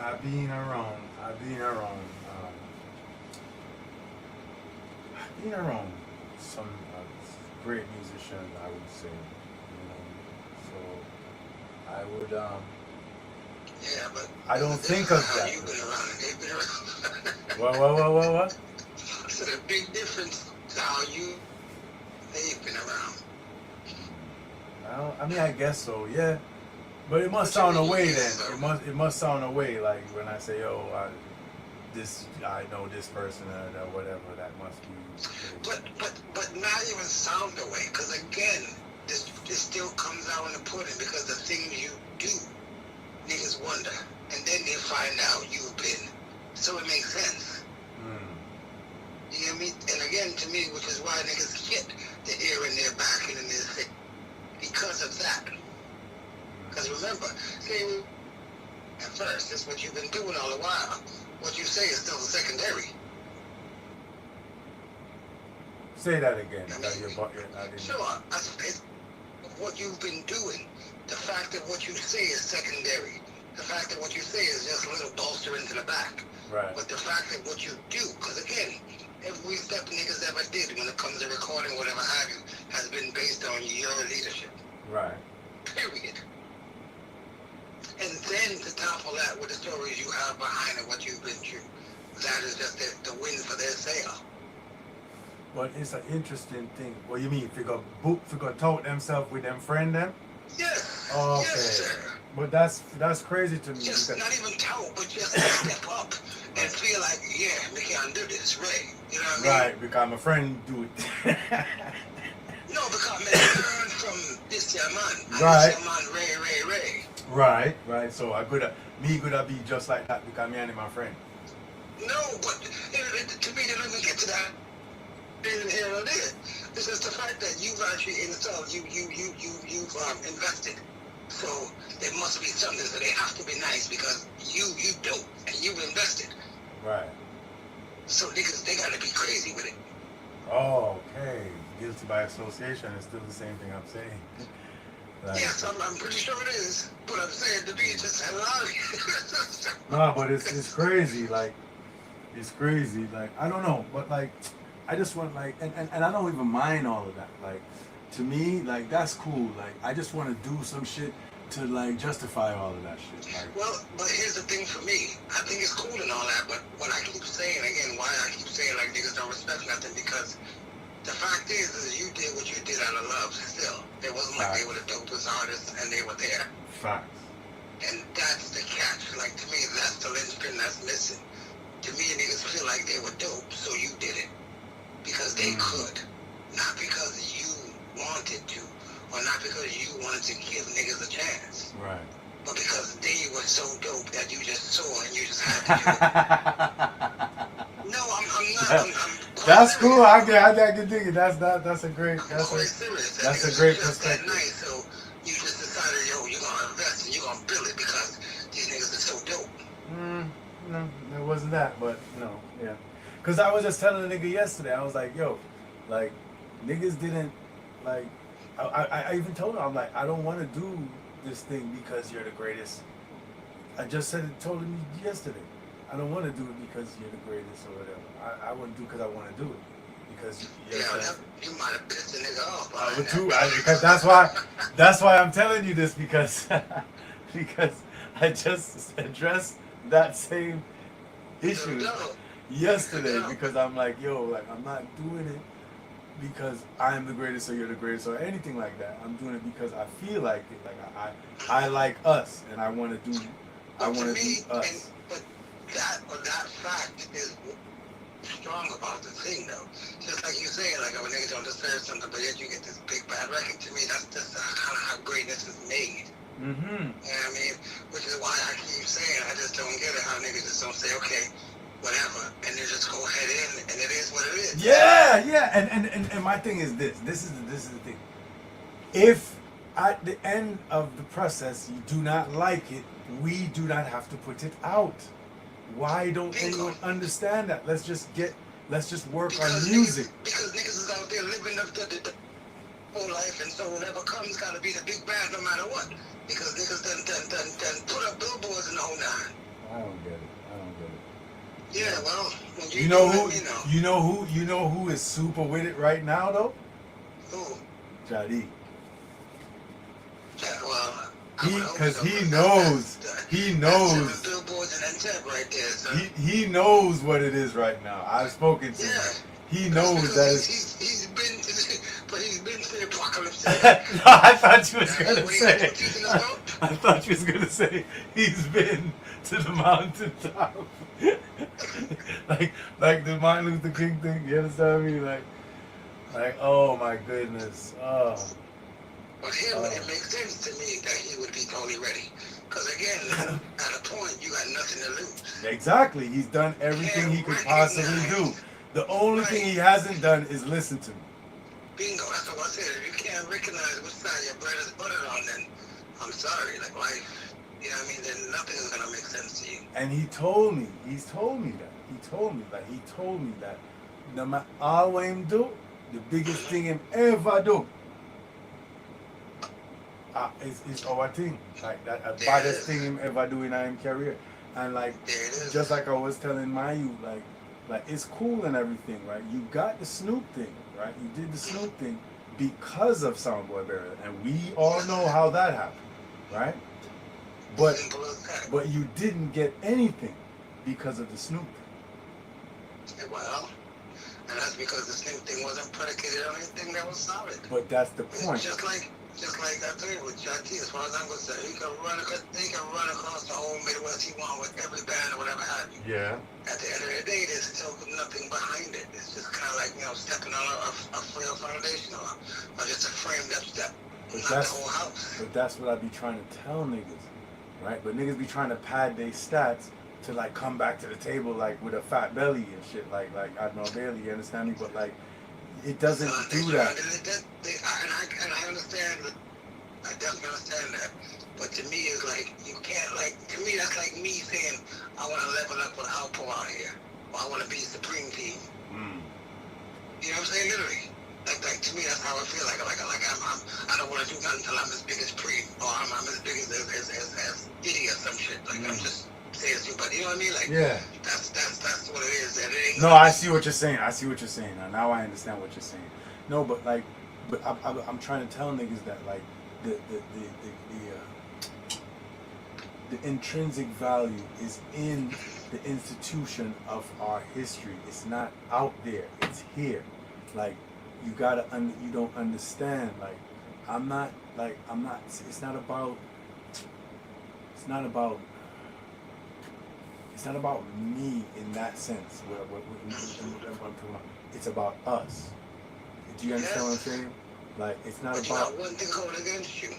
I've been around some great musicians, I would say. So I would Yeah, but I there's don't a think difference of how that. you've been around and they've been around. What? So the big difference to how they've been around. I mean, I guess so. Yeah, but it must What you sound a mean, way yes, then. sir? It must sound a way like when I say, "Yo, I know this person or whatever." That must be. But not even sound away, because again, this still comes out in the pudding because the things you do, niggas wonder, and then they find out you've been. So it makes sense. Mm. You know what I mean? And again, to me, which is why niggas get the ear in their back and in their thing, because of that. Because remember, say at first, that's what you've been doing all the while. What you say is still secondary. Say that again. I mean, I didn't. sure, it's what you've been doing. The fact that what you say is secondary. The fact that what you say is just a little bolster into the back. Right. But the fact that what you do, because again, every step niggas ever did when it comes to recording, whatever have you, has been based on your leadership. Right. Period. And then to topple that with the stories you have behind it, what you've been through, that is just the win for their sale. But it's an interesting thing. What you mean? Figure tout themselves with them friend them? Yes. Okay. Yes, sir. But that's crazy to me. Just because- not even tout, but just step up and feel like, yeah, we can do this, Ray. You know what I mean? Right, because my friend do it. No, because man, learn from this your man. And Right. this your man, Ray. Right. So I coulda be just like that because me and my friend. No, but to me, they don't even get to that. Even here or there. It's just the fact that you've actually installed, you've invested. So there must be something. So they have to be nice because you do and you've invested. Right. So niggas, they gotta be crazy with it. Oh, okay. Guilty by association is still the same thing I'm saying. Like, Yes, I'm pretty sure it is. But I'm saying to me, it's just hilarious. no, but it's crazy. Like, it's crazy. Like, I don't know, but like, I just want like, and I don't even mind all of that. Like, to me, like that's cool. Like, I just want to do some shit to like justify all of that shit. Like, Well, but here's the thing for me. I think it's cool and all that, but what I keep saying again, why I keep saying like niggas don't respect nothing, because the fact is you did what you did out of love still. It wasn't like they were the dopest artists and they were there. facts. And that's the catch. Like to me, that's the linchpin that's missing. To me, niggas feel like they were dope, so you did it. Because they could. Not because you wanted to. Or not because you wanted to give niggas a chance. Right. But because they were so dope that you just saw and you just had to do it. No, I'm not. I'm That's serious. cool. I can dig it. That's a great. I'm quite serious. That's a Niggas great was just that perspective. nice, so you just decided, yo, you're gonna invest and you're gonna build it because these niggas are so dope. No, it wasn't that, but no, yeah. Cause I was just telling a nigga yesterday. I was like, yo, like niggas didn't like. I even told him, I'm like, I don't want to do this thing because you're the greatest. I just told him yesterday. I don't want to do it because you're the greatest or whatever. I want to do it because I want to do it because you're the best. You might have pissed the nigga off. I would too, because that's why I'm telling you this because because I just addressed that same issue yesterday because I'm like, yo, like I'm not doing it because I'm the greatest or you're the greatest or anything like that. I'm doing it because I feel like it. Like I like us and I want to do us. But that fact is strong about the thing though. Just like you say, like when niggas don't deserve something, but yet you get this big bad record. To me, that's just kind of how greatness is made. Mm-hmm. You know what I mean? Which is why I keep saying I just don't get it how niggas just don't say, okay, whatever, and they just go head in, and it is what it is. Yeah. And my thing is this. This is the thing. If at the end of the process you do not like it, we do not have to put it out. Why don't anyone understand that? Let's just work on music. Because niggas is out there living up to the whole life, and so whatever comes gotta be the big band no matter what. Because niggas done put up billboards in the whole nine. I don't get it. I don't get it. Yeah, well, when You know let who? me know. You know who is super with it right now though? Who? Jadi. Yeah, well, I He, would hope cause so, he 'cause knows. He that's 7 knows. billboards and Antep right there, son. He knows what it is right now. I've spoken to him. Yeah. He But that's knows because that it's. he's been to the, but he's been to the apocalypse. No, I thought you was Yeah, gonna what he say. got 2 teeth in his mouth? I thought you was gonna say he's been to the mountaintop. like the Martin Luther King thing. You understand me? Like oh my goodness. Oh. But him, it makes sense to me that he would be totally ready. Because again, at a point, you got nothing to lose. Exactly. He's done everything he could possibly do. The only thing he hasn't done is listen to me. Bingo, that's what I said. If you can't recognize which side your bread is buttered on, then I'm sorry. Like life, you know what I mean? Then nothing is going to make sense to you. And he told me that. He told me that no matter all him do, the biggest thing him ever do is our thing. Like that baddest thing him ever do in his career. And like just like I was telling my youth, like it's cool and everything, right? You got the Snoop thing, right? You did the Snoop thing because of Soundboy Barrett, and we all know how that happened, right? But you didn't get anything because of the Snoop thing. Well, and that's because the Snoop thing wasn't predicated on anything that was solid. But that's the point. Just like I told you with JT, as far as I'm concerned, he can run across the whole Midwest he want with every band or whatever have you. Yeah. At the end of the day, there's still nothing behind it. It's just kind of like, stepping on a frail foundation or just a framed up step, not the whole house. But that's what I be trying to tell niggas, right? But niggas be trying to pad their stats to like come back to the table like with a fat belly and shit, like Admiral Bailey, you understand me? But like, it doesn't do that. And I understand. I definitely understand that. But to me, it's like you can't to me that's like me saying I want to level up with Alpo out here, or I want to be Supreme Team. You know what I'm saying? Literally. Like to me, that's how I feel. Like I don't want to do nothing until I'm as big as Preem, or I'm as big as Diddy or some shit. Like I'm just saying stupid, but you know what I mean? Like yeah. That's what it is. That it ain't. No, I see what you're saying. Now I understand what you're saying. No, but like, I'm trying to tell niggas that like the intrinsic value is in the institution of our history. It's not out there. It's here. Like you gotta you don't understand. Like I'm not. It's not about me in that sense. What I'm talking about. It's about us. Do you understand what I'm saying? Like it's not but about. You got one thing going against you.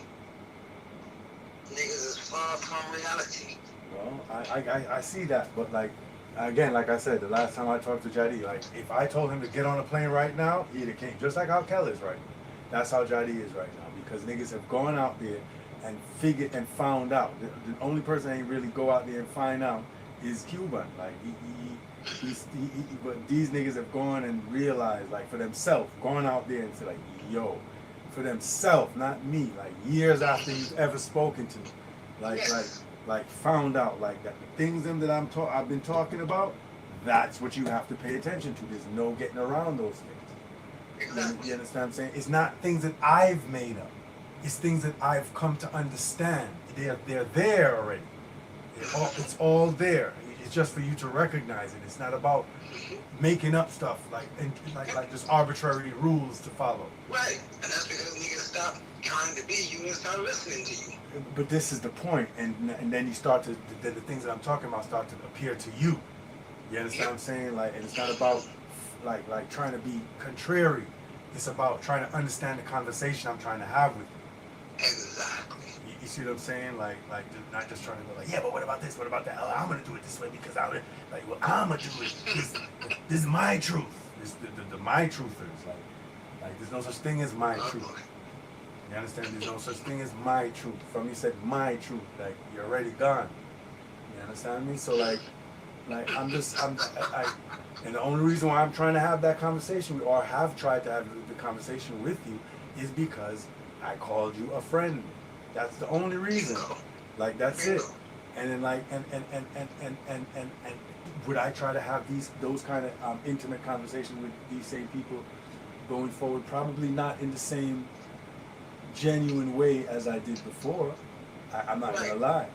Niggas is far from reality. Well, I see that, but like again, like I said, the last time I talked to Jadi, like if I told him to get on a plane right now, he'd have came. Just like how Kel is right now. That's how Jadi is right now because niggas have gone out there and figured and found out. The only person that ain't really go out there and find out is Cuban. Like but these niggas have gone and realized, like for themselves, gone out there and said, like, yo, for themselves, not me. Like years after you've ever spoken to me, like found out, like that the things that I've been talking about. That's what you have to pay attention to. There's no getting around those things. Exactly. You understand what I'm saying? It's not things that I've made up. It's things that I've come to understand. They're there already. It's all there. It's just for you to recognize it. It's not about making up stuff like just arbitrary rules to follow. Right, and that's because niggas stop trying to be you and start listening to you. But this is the point, and then you start to the things that I'm talking about start to appear to you. You understand what I'm saying? Like, and it's not about like trying to be contrary. It's about trying to understand the conversation I'm trying to have with you. Exactly. You see what I'm saying? Like not just trying to go like, yeah, but what about this? What about that? Oh, I'm gonna do it this way because I'm gonna do it. This is my truth. This the my truthers. Like there's no such thing as my truth. You understand? There's no such thing as my truth. From you said my truth. Like you're already gone. You understand me? So like I'm and the only reason why I'm trying to have that conversation or have tried to have the conversation with you is because I called you a friend. That's the only reason. Like that's it. And then like and would I try to have those kind of intimate conversations with these same people going forward? Probably not in the same genuine way as I did before. I'm not gonna lie.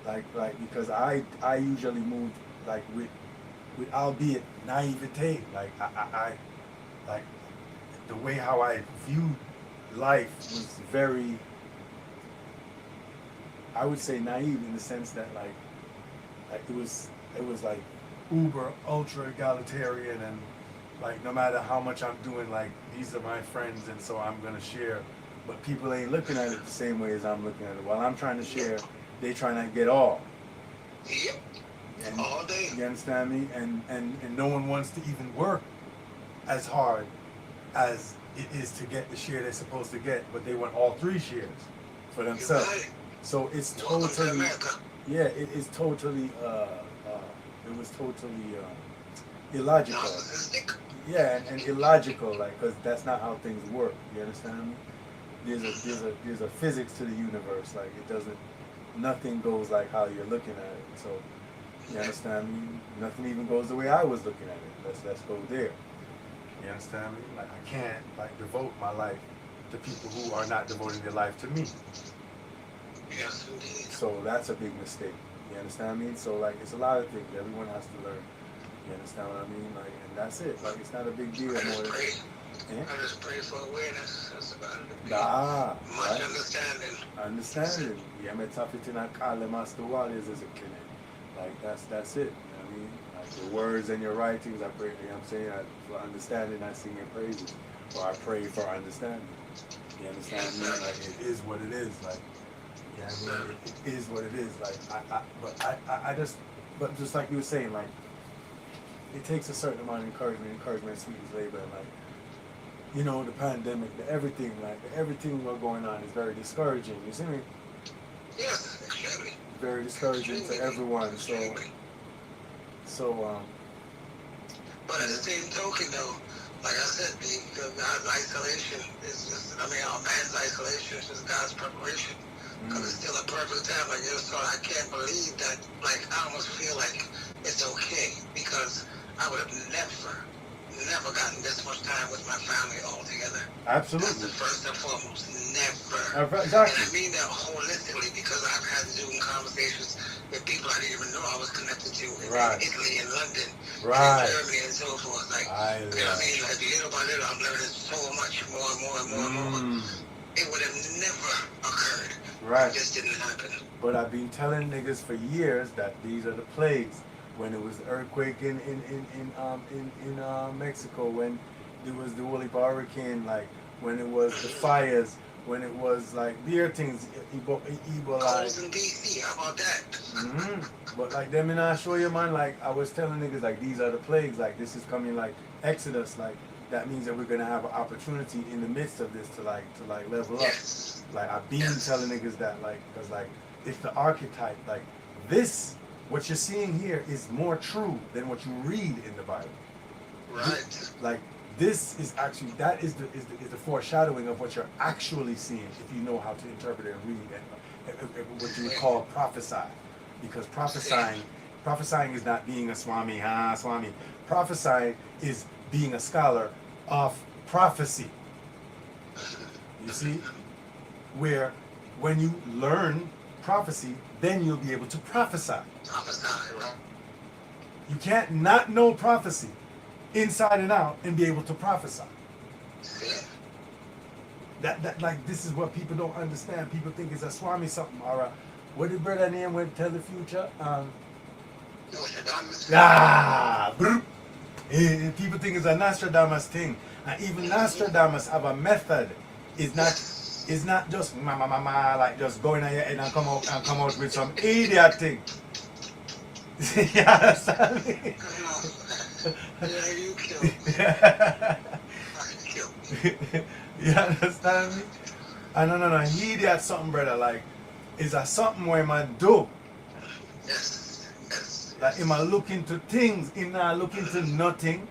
Right. Like because I usually move like with albeit naivete. Like I like the way how I viewed life was very, I would say, naive in the sense that like it was like uber ultra egalitarian, and like no matter how much I'm doing, like these are my friends and so I'm gonna share. But people ain't looking at it the same way as I'm looking at it. While I'm trying to share, they trying to get all. Yep. And, all day. you understand me? And no one wants to even work as hard as it is to get the share they're supposed to get, but they want all three shares for themselves. Right. So it's Welcome to totally, America. yeah, it is totally, it was totally illogical. Narcissistic. Yeah, and illogical, like, because that's not how things work. You understand me? There's a physics to the universe. Like it doesn't, nothing goes like how you're looking at it. So you understand me? Nothing even goes the way I was looking at it. Let's go there. You understand me? Like I can't like devote my life to people who are not devoting their life to me. Yes, indeed. So that's a big mistake. You understand me? So like it's a lot of things everyone has to learn. You understand what I mean? Like, and that's it. Like it's not a big deal. I just More pray. than, I just pray for awareness. That's about it. nah, Much right? understanding. Understanding. Yeah, me tough in a call them as to what is a clinic. Like that's it. You know what I mean? Like your words and your writings, I pray. You know what I'm saying? For understanding, I sing your praises, or I pray for understanding. You understand me? Like it is what it is. Like, yeah, I mean, it is what it is. Like I just, but just like you were saying, like it takes a certain amount of encouragement. Encouragement sweetens labor. And like, you know, the pandemic, everything we're going on is very discouraging. You see me? Yes, extremely. Very discouraging to everyone. So But at the same token, though, like I said, God's isolation is just, I mean, our man's isolation is just God's preparation. Because it's still a perfect time. Like, so I can't believe that, like, I almost feel like it's okay. Because I would have never gotten this much time with my family all together. absolutely. That's the first and foremost. Never. Exactly. And I mean that holistically because I've had Zoom conversations with people I didn't even know I was connected to in Italy and London and Germany and so forth. Like, you know what I mean? Like, little by little, I'm learning so much more and more and more and more. It would have never occurred. Right. It just didn't happen. But I've been telling niggas for years that these are the plagues. When it was the earthquake in Mexico, when there was the Woolly hurricane, like when it was the fires, when it was like beer things, Ebola. Colds in DC, how about that? But like them in I show you, man, like I was telling niggas, like these are the plagues, like this is coming, like Exodus, like that means that we're gonna have an opportunity in the midst of this to level up. Yes. Like I've been telling niggas that, like, because like it's the archetype, like this. What you're seeing here is more true than what you read in the Bible. Right. Like this is actually, that is the foreshadowing of what you're actually seeing if you know how to interpret it and read and what you would call prophesy. Because prophesying is not being a swami. Prophesying is being a scholar of prophecy. You see, where when you learn prophecy, then you'll be able to prophesy. You can't not know prophecy inside and out and be able to prophesy. That like this is what people don't understand. People think it's a Swami something or a, what did brother name went tell the future? People think it's a Nostradamus thing. And even Nostradamus have a method. It's not just like just going on your head and come out with some idiot thing. You understand me? Yeah, you killed me. You understand me? No. He did something, brother. Like, is a something where man do. Yes. Like, him a look into things, him not look into nothing.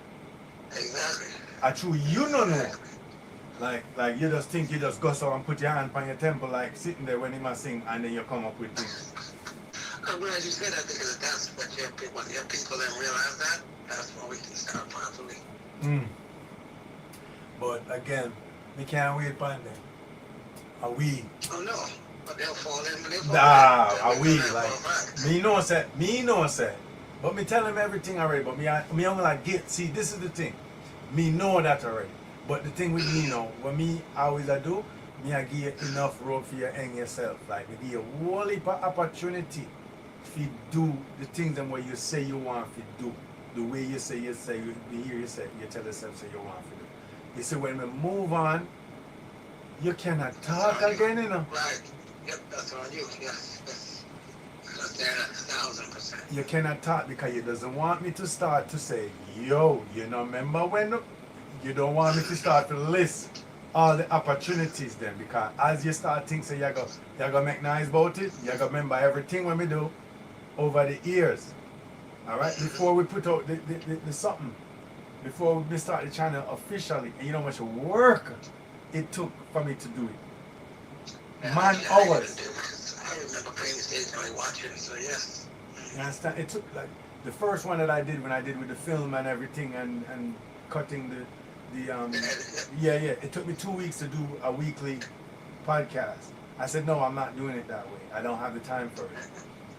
Exactly. I true you no know. Like you just think you just go so and put your hand on your temple, like sitting there when he must sing, and then you come up with things. I'm glad you said that because that's what your people didn't realize that. That's when we can start properly. Mm. But again, we can't wait for them. Are we? Oh no, but they'll fall in. Are we like? Me know said. But me tell him everything already. But me only like get. See, this is the thing. Me know that already. But the thing with me, what me always I do, me I give you enough rope for you hang yourself. Like me give you a whole heap of opportunity to do the things and what you say you want to do. The way you say, you hear you say, you tell yourself say you want to do. You see, when we move on, you cannot talk again, Right. Yep, that's on you. Yes. Understand that 1,000%. You cannot talk because you doesn't want me to start to say, yo, you know, remember when you don't want me to start to list all the opportunities then, because as you start thinking, so you're going to make nice about it, you're going to remember everything when we do over the years. All right, before we put out the something, before we start the channel officially, and you know how much work it took for me to do it. Man hours. I remember playing the stage and watching, so yes. You understand? It took like the first one that I did when I did with the film and everything and cutting the it took me 2 weeks to do a weekly podcast. I said no, I'm not doing it that way. I don't have the time for it.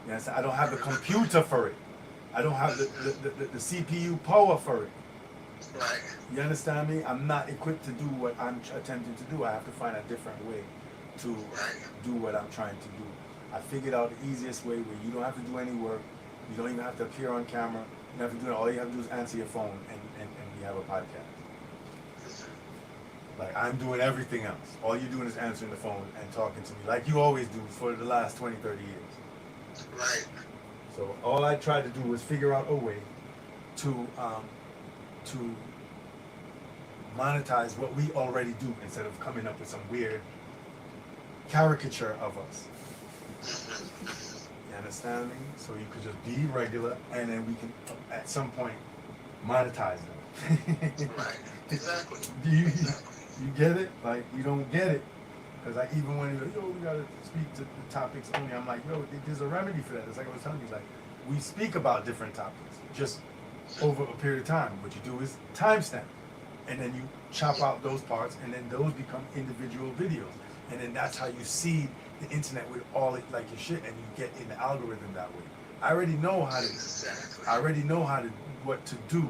You understand? I don't have the computer for it. I don't have the CPU power for it. Right. You understand me? I'm not equipped to do what I'm attempting to do. I have to find a different way to do what I'm trying to do. I figured out the easiest way where you don't have to do any work. You don't even have to appear on camera. You don't have to do it. All you have to do is answer your phone and you have a podcast. Like I'm doing everything else. All you're doing is answering the phone and talking to me like you always do for the last 20, 30 years. Right. So all I tried to do was figure out a way to monetize what we already do instead of coming up with some weird caricature of us. You understand me? So you could just be regular and then we can at some point monetize them. Right. Exactly. You get it? Like you don't get it. Because like even when you go, we gotta speak to the topics only, I'm like, yo, there's a remedy for that. It's like I was telling you, like we speak about different topics just over a period of time. What you do is timestamp, and then you chop out those parts, and then those become individual videos, and then that's how you see the internet with all it like your shit, and you get in the algorithm that way. I already know how to. Exactly. I already know how to what to do.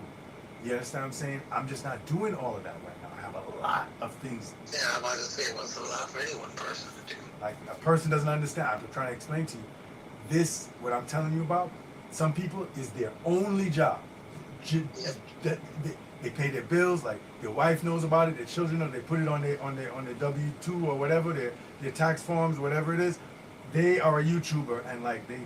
You understand what I'm saying? I'm just not doing all of that right now. I have a lot of things. Yeah, I'm about to say what's a lot for any one person to do. Like a person doesn't understand. I'm trying to explain to you. This, what I'm telling you about, some people is their only job. They pay their bills, like their wife knows about it, their children know, they put it on their W-2 or whatever, their tax forms, whatever it is. They are a YouTuber and like they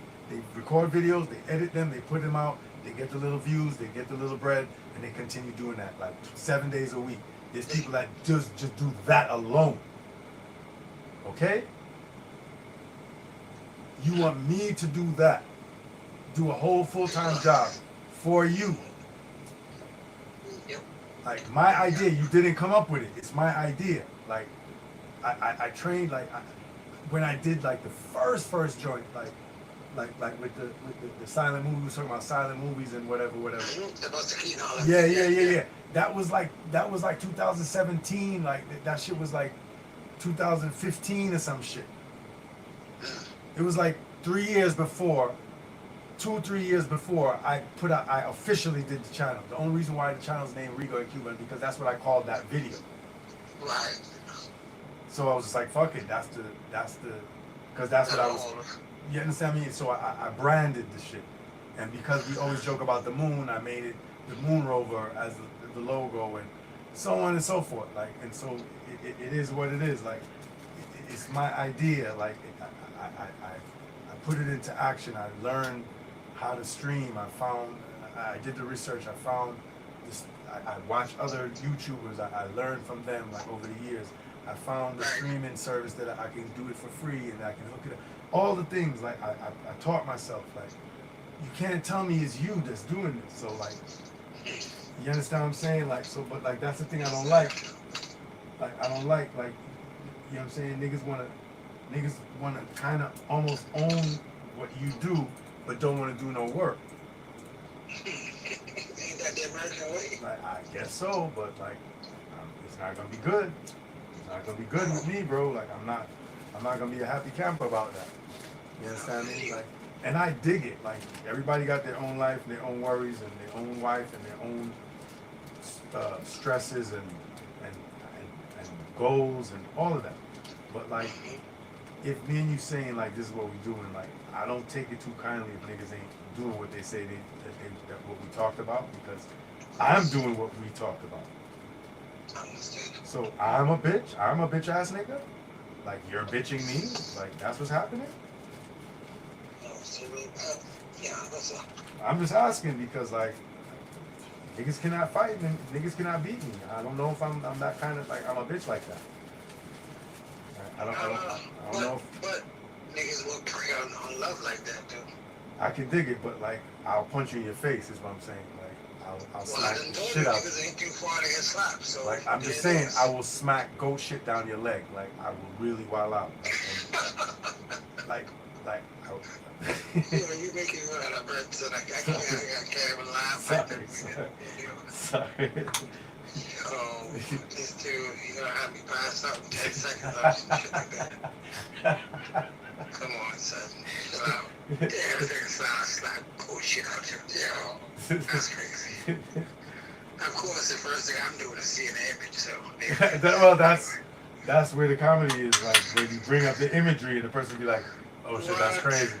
record videos, they edit them, they put them out, they get the little views, they get the little bread, and they continue doing that like 7 days a week. There's people that just do that alone. Okay? You want me to do that? Do a whole full-time job for you. Yep. Like my idea, you didn't come up with it. It's my idea. Like I trained when I did like the first joint, like with the silent movie, we were talking about silent movies and whatever. Yeah. That was like 2017. Like that shit was like 2015 or some shit. It was like 3 years before. 2-3 years before I officially did the channel. The only reason why the channel's named Rigo and Cuba is because that's what I called that video. Right. So I was just like, fuck it, that's the, because that's what I was, you understand me? So I branded the shit. And because we always joke about the moon, I made it the moon rover as the logo and so on and so forth. Like, and so it is what it is. Like, it's my idea. Like, I put it into action. I learned how to stream. I did the research. I found this. I watched other YouTubers. I learned from them like over the years. I found the streaming service that I can do it for free and I can hook it up. All the things like I taught myself. Like you can't tell me it's you that's doing this. So like, you understand what I'm saying? Like so, but like that's the thing I don't like. Like I don't like you know what I'm saying? Niggas wanna kind of almost own what you do, but don't want to do no work. Ain't that the American way? Like, I guess so, but like, it's not gonna be good. It's not gonna be good with me, bro. Like, I'm not gonna be a happy camper about that. You understand me? Like, and I dig it. Like, everybody got their own life, and their own worries, and their own wife, and their own stresses, and goals, and all of that. But like, if me and you saying like this is what we doing, like, I don't take it too kindly if niggas ain't doing what they say that what we talked about, because I'm doing what we talked about. So I'm a bitch ass nigga. Like, you're bitching me. Like, that's what's happening. Yeah, that's a. I'm just asking because like, niggas cannot fight me. Niggas cannot beat me. I don't know if I'm that kind of, like, I'm a bitch like that. I don't know if, But niggas will prey on love like that too. I can dig it, but like, I'll punch you in your face is what I'm saying. Like, I'll smack the shit out. Niggas ain't too far to get slapped. So like, I'm just saying, I will smack goat shit down your leg. Like, I will really wild out. Like, I will. You make it run out of breath, so like, I can't even laugh. Sorry. Oh, this dude, you're gonna have me pass out in 10 seconds or some shit like that. Come on, son. Chill out. Yeah, everything sounds like cool shit out here. Yeah, that's crazy. Of course, the first thing I'm doing is seeing the image, so. Well, that's where the comedy is. Like, when you bring up the imagery and the person be like, oh shit, that's crazy.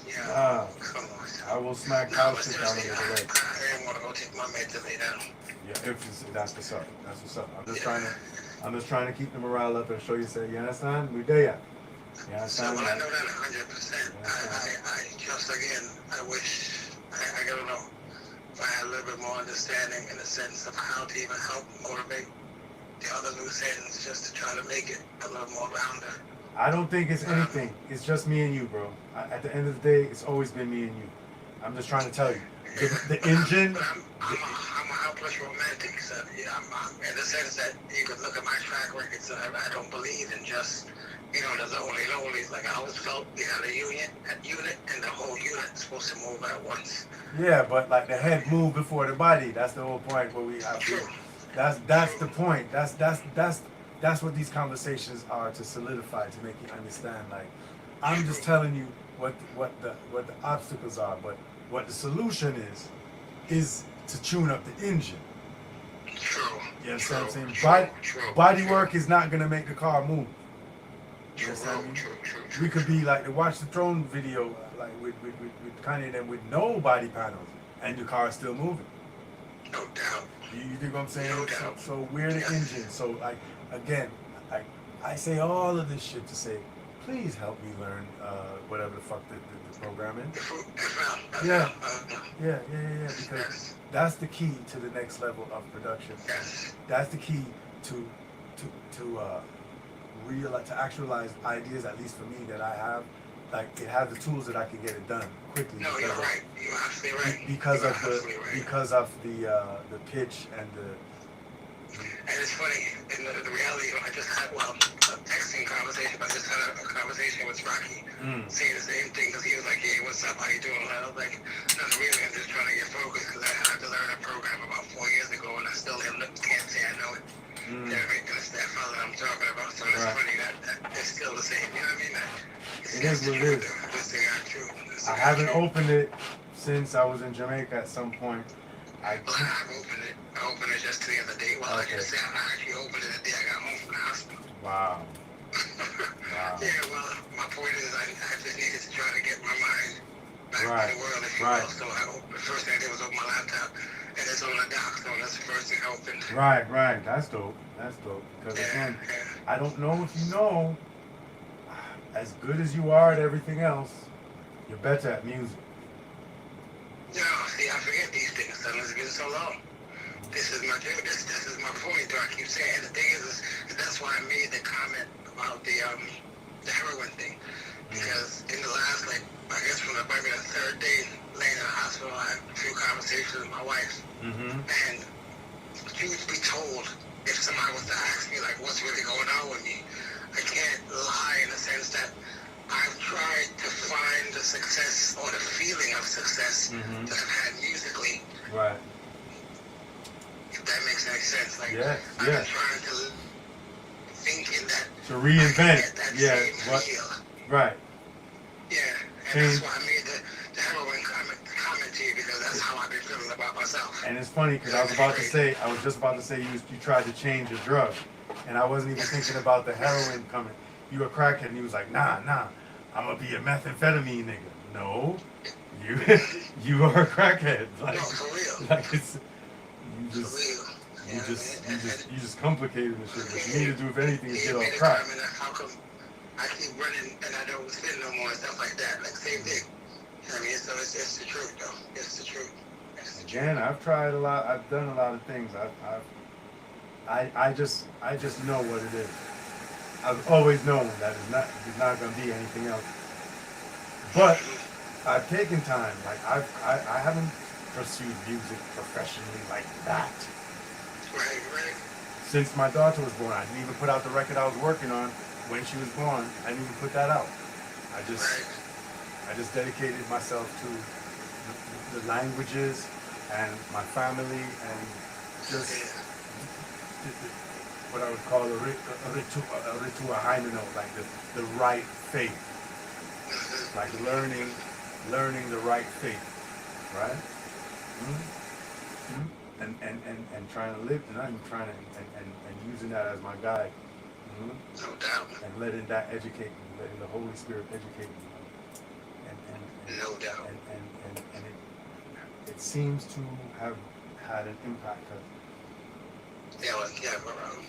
Yeah, come on, son. I will smack house shit down on your leg. I didn't want to go take my meds to lay down. Yeah, that's what's up. That's what's up. I'm just trying to keep the morale up and show you, say, you understand? We there. You understand? So, well, I know that 100%. I just, again, I wish, I don't know, if I had a little bit more understanding in the sense of how to even help motivate the other loose ends, just to try to make it a little more rounder. I don't think it's anything. It's just me and you, bro. At the end of the day, it's always been me and you. I'm just trying to tell you. The engine. But I'm a helpless romantic, so yeah, I'm in the sense that you could look at my track record, so I don't believe in just, there's only lonelies. Like, I always felt we had a unit, and the whole unit's supposed to move at once. Yeah, but like, the head moved before the body. That's the whole point where we have to. That's the point. That's what these conversations are, to solidify, to make you understand. Like, I'm just telling you what the obstacles are, but what the solution is to tune up the engine. True. You understand what I'm saying? Body work is not gonna make the car move. You understand me? We could be like the Watch the Throne video, like with Kanye and with no body panels, and the car is still moving. No doubt. You think what I'm saying? No doubt. So we're the engine. So like, again, I say all of this shit to say, please help me learn whatever the fuck the program is. Yeah. Because that's the key to the next level of production. That's the key to actualize ideas, at least for me, that I have. Like, it has the tools that I can get it done quickly. No, you're right. You're absolutely right. Because of the pitch and the. And it's funny, in the reality, I just had, a texting conversation, but I just had a conversation with Rocky, saying the same thing, because he was like, hey, what's up, how you doing? And I was like, nothing really, I'm just trying to get focused, because I had to learn a program about 4 years ago, and I still can't say I know it. You know what I mean? That's that fella I'm talking about, so it's funny that it's still the same, you know what I mean? It is what it is. This thing got true. I haven't opened it since I was in Jamaica at some point. I've opened it. I opened it just the other day. Well, like I said, I actually opened it the day I got home from the hospital. Wow. Yeah, well, my point is I just needed to try to get my mind back in the world, if you will. So the first thing I did was open my laptop, and it's on the dock, so that's the first thing I opened. Right. That's dope. Because again, I don't know if you know, as good as you are at everything else, you're better at music. No, see, I forget these things, son. It's been so long. This is my point, though. I keep saying. The thing is that's why I made the comment about the heroin thing. Because in the last, I guess from maybe the third day laying in the hospital, I had a few conversations with my wife. And truth be told, if somebody was to ask me, what's really going on with me, I can't lie in the sense that I've tried to find the success or the feeling of success that I've had musically. Right. If that makes any sense. Like, Yes, I've been yes. trying to thinking that To I can reinvent. get that Yeah. same What? feel. Right. Yeah, and Change. that's why I made the heroin comment to you, because that's how I've been feeling about myself. And it's funny because I was just about to say you tried to change your drug, and I wasn't even thinking about the heroin coming. You a crackhead, and he was like, nah, I'm gonna be a methamphetamine nigga. No, you you are a crackhead. Like, No, for real. like it's you For just real. you just complicated the shit. What you need to do if anything is He get made off a crack. comment of how come I keep running and I don't spin no more and stuff like that. Like, same thing. You know what I mean? So it's the truth, though. It's the truth. It's the truth. Again, I've tried a lot. I've done a lot of things. I just know what it is. I've always known that it's not going to be anything else. But I've taken time. Like I haven't pursued music professionally like that. Right. Since my daughter was born, I didn't even put out the record I was working on when she was born. I didn't even put that out. I just dedicated myself to the languages and my family and just what I would call a ritual haimeno, like the right faith, like learning the right faith, right? Mm-hmm. And trying to live, and I'm trying to and using that as my guide, No doubt. and letting that educate me, letting the Holy Spirit educate me, and No doubt. and it seems to have had an impact. Yeah, well, can't go wrong.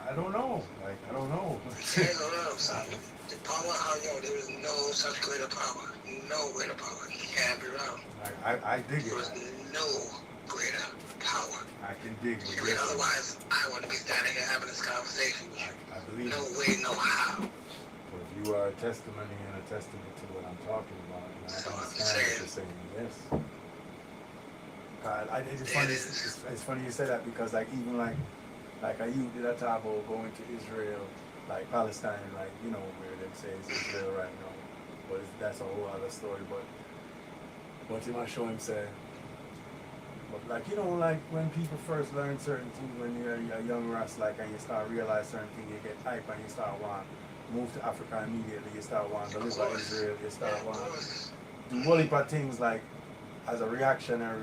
I don't know. Like, I don't know. Can't go wrong, son. The power, there is no such greater power. No greater power. Can't be wrong. I dig There is it. no greater power. I can dig it. Because otherwise, I wouldn't be standing here having this conversation with you. I believe No it. way, no how. Well, you are a testimony and a testament to what I'm talking about. And I So I'm understand what you're saying. Yes. It's funny you say that because like even like I you did a talk about going to Israel, like Palestine, like where they say it's Israel right now, but that's a whole other story. But what you might show him say, but like like when people first learn certain things when you're a young Ras, like and you start realize certain things, you get hype and you start want move to Africa immediately, you start wanting to live by Israel, you start wanting do whole heap of things like as a reactionary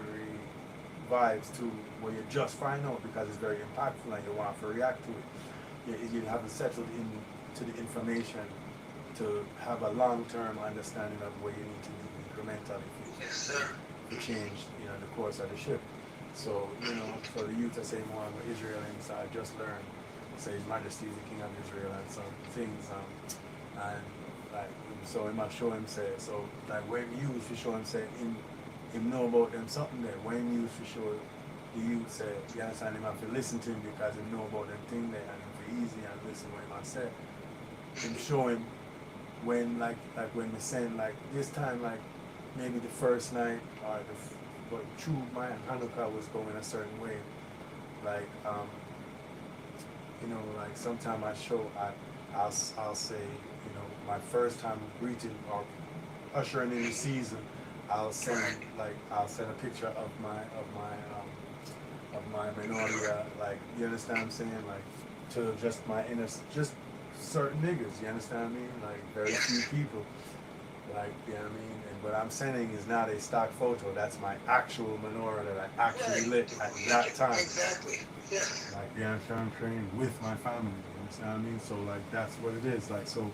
vibes to where you just find out because it's very impactful and you want to react to it. You haven't settled into the information to have a long-term understanding of what you need to do incrementally to change the course of the ship. So for the youth I say more about Israel inside, just learn. Say His Majesty is the King of Israel and some things and like so he must show him say so like when you used to show him say him know about them something there. When him used to show the youth say, you understand, him have to listen to him because he know about them thing there and him for easy and listen what him have say. Him show him when like when we send like this time like maybe the first night or but true my Hanukkah was going a certain way. Like like sometime I'll say, my first time greeting or ushering in the season, I'll send a picture of my menorah, like you understand what I'm saying, like to just my inner, just certain niggas, you understand me, like very few people, like you know what I mean. And what I'm sending is not a stock photo. That's my actual menorah that I actually lit at that time. Exactly. Yeah. Like you understand what I'm saying, with my family. You understand what I mean? So like that's what it is. Like so.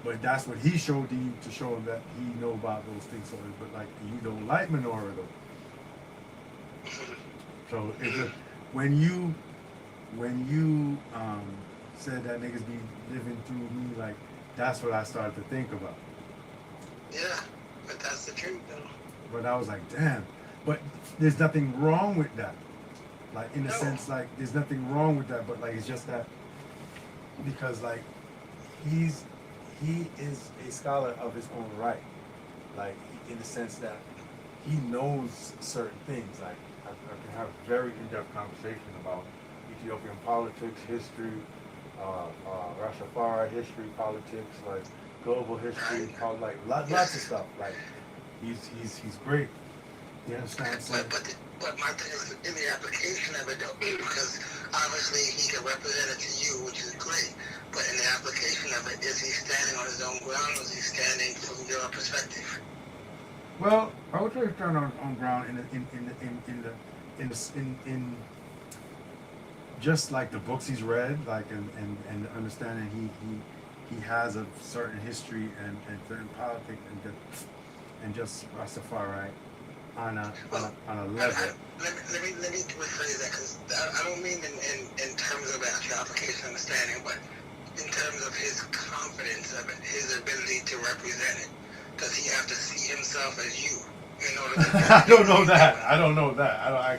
But that's what he showed you to show him that he know about those things. So, but like you don't like menorah though. So when you said that niggas be living through me, like that's what I started to think about. Yeah, but that's the truth though. But I was like, damn. But there's nothing wrong with that. Like in a sense, like there's nothing wrong with that. But like it's just that because like he is a scholar of his own right, like in the sense that he knows certain things. Like I can have a very in-depth conversation about Ethiopian politics, history, Rastafari history, politics, like global history, called like lots of stuff. Like he's great. You understand? So, but my thing is in the application of it though, because obviously he can represent it to you, which is great. But in the application of it, is he standing on his own ground, or is he standing from your perspective? well, I would try to stand on ground in just like the books he's read, like and understanding he has a certain history and certain politics and just Rastafari on a level. Let me rephrase that, because I don't mean in terms of actual application understanding, but in terms of his confidence of it, his ability to represent it. Does he have to see himself as you in order to I don't know that. I don't know that. I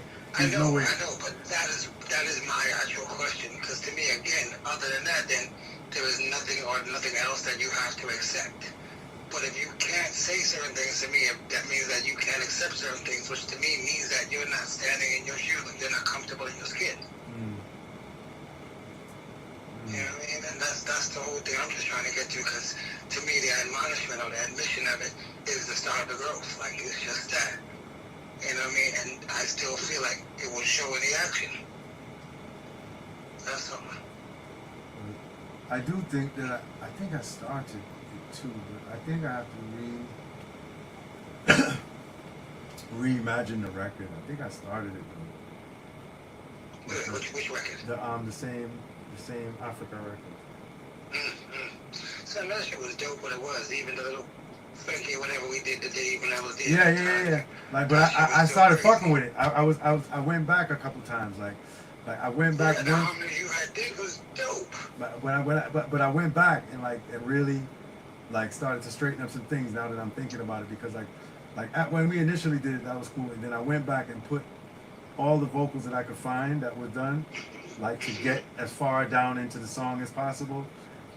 know, but that is my actual question. Because to me, again, other than that, then there is nothing else that you have to accept. But if you can't say certain things to me, that means that you can't accept certain things, which to me means that you're not standing in your shoes and you're not comfortable in your skin. You know what I mean? And that's the whole thing I'm just trying to get to, because to me the admonishment or the admission of it is the start of the growth. Like, it's just that. You know what I mean? And I still feel like it will show in the action. That's all. I do think that I think I started it too, but I think I have to reimagine the record. I think I started it though. Which record? The same Africa record. So that shit was dope what it was, even the little funky whatever we did today when I was there. Yeah. Like, but I started fucking with it. I went back a couple times. Like I went back. Yeah, the harmony you had did was dope. But I went back and really like started to straighten up some things now that I'm thinking about it, because when we initially did it, that was cool, and then I went back and put all the vocals that I could find that were done, like to get as far down into the song as possible,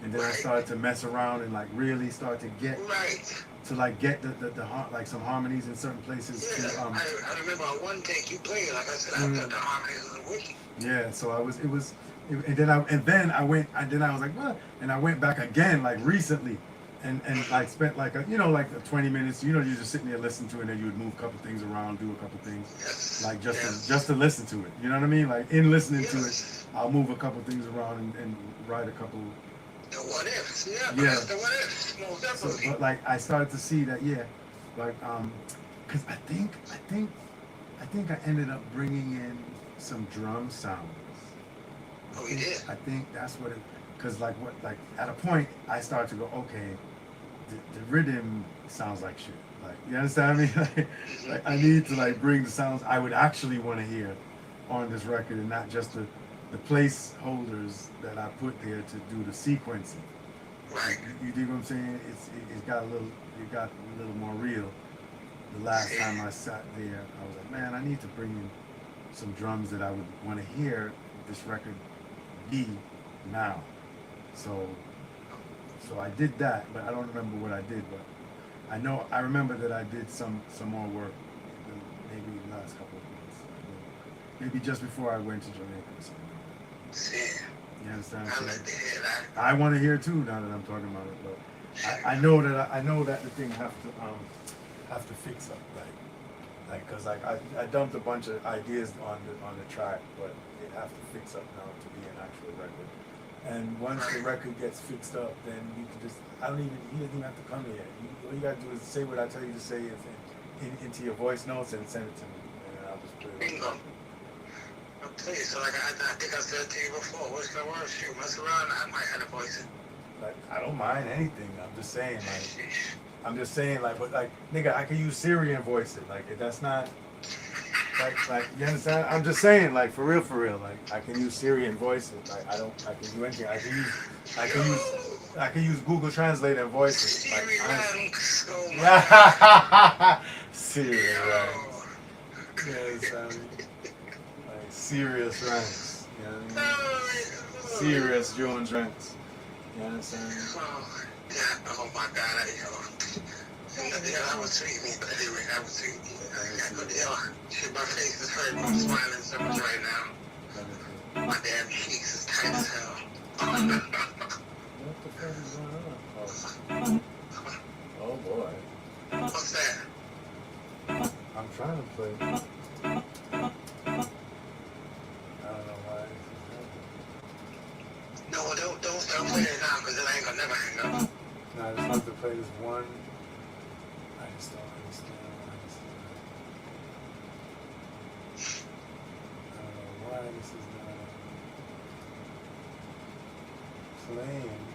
and then I started to mess around and really start to get get the some harmonies in certain places. Yeah, I remember on one take you played, like I said, I thought the harmonies was wicked. Yeah, so I was like, what? And I went back again recently, and spent 20 minutes. You're just sitting there listening to it, and then you would move a couple things around, do a couple things, just to listen to it. You know what I mean? Like in listening to it, I'll move a couple things around and write a couple. The what ifs, yeah. The what ifs, most definitely. So, but I started to see that, because I think I ended up bringing in some drum sounds. Oh, you did? I think that's what it, because at a point I started to go, okay, the rhythm sounds like shit. You understand me? I need to bring the sounds I would actually want to hear on this record, and not just the placeholders that I put there to do the sequencing. Right. You dig what I'm saying? It got a little more real. The last time I sat there, I was like, man, I need to bring in some drums that I would want to hear this record be now. So I did that, but I don't remember what I did. But I remember that I did some more work, maybe the last couple of months, maybe just before I went to Jamaica or something. You understand? I want to hear too now that I'm talking about it, but I know that the thing have to fix up, because I dumped a bunch of ideas on the track, but it have to fix up now to be an actual record. And once the record gets fixed up, then you can just he doesn't even have to come here. All you gotta do is say what I tell you to say into your voice notes and send it to me, and I'll just put it. Bingo. I'll tell you, so I think I said to you before, what's the word? Shoot, mess around, I might have a voice. I don't mind anything. I'm just saying, but nigga, I can use Siri and voice it. That's not, you understand? I'm just saying, for real, I can use Siri and voice it. I can do anything. I can use Google Translate and voice it. Siri ranks, Siri ranks. Yeah, serious ranks. You know what I mean? Serious Jones ranks. You understand? Oh my God, that was sweet me, but anyway, that was sweet me. Shit, my face is hurting, I'm smiling so much right now. My damn cheeks is tight as hell. What the fuck is going on? Oh boy. What's that? I'm trying to play. I don't know why this is happening. No, don't start playing it now because it ain't gonna never hang up. No, I just have to play this one. I just don't understand why this is not. I don't know why this is not playing.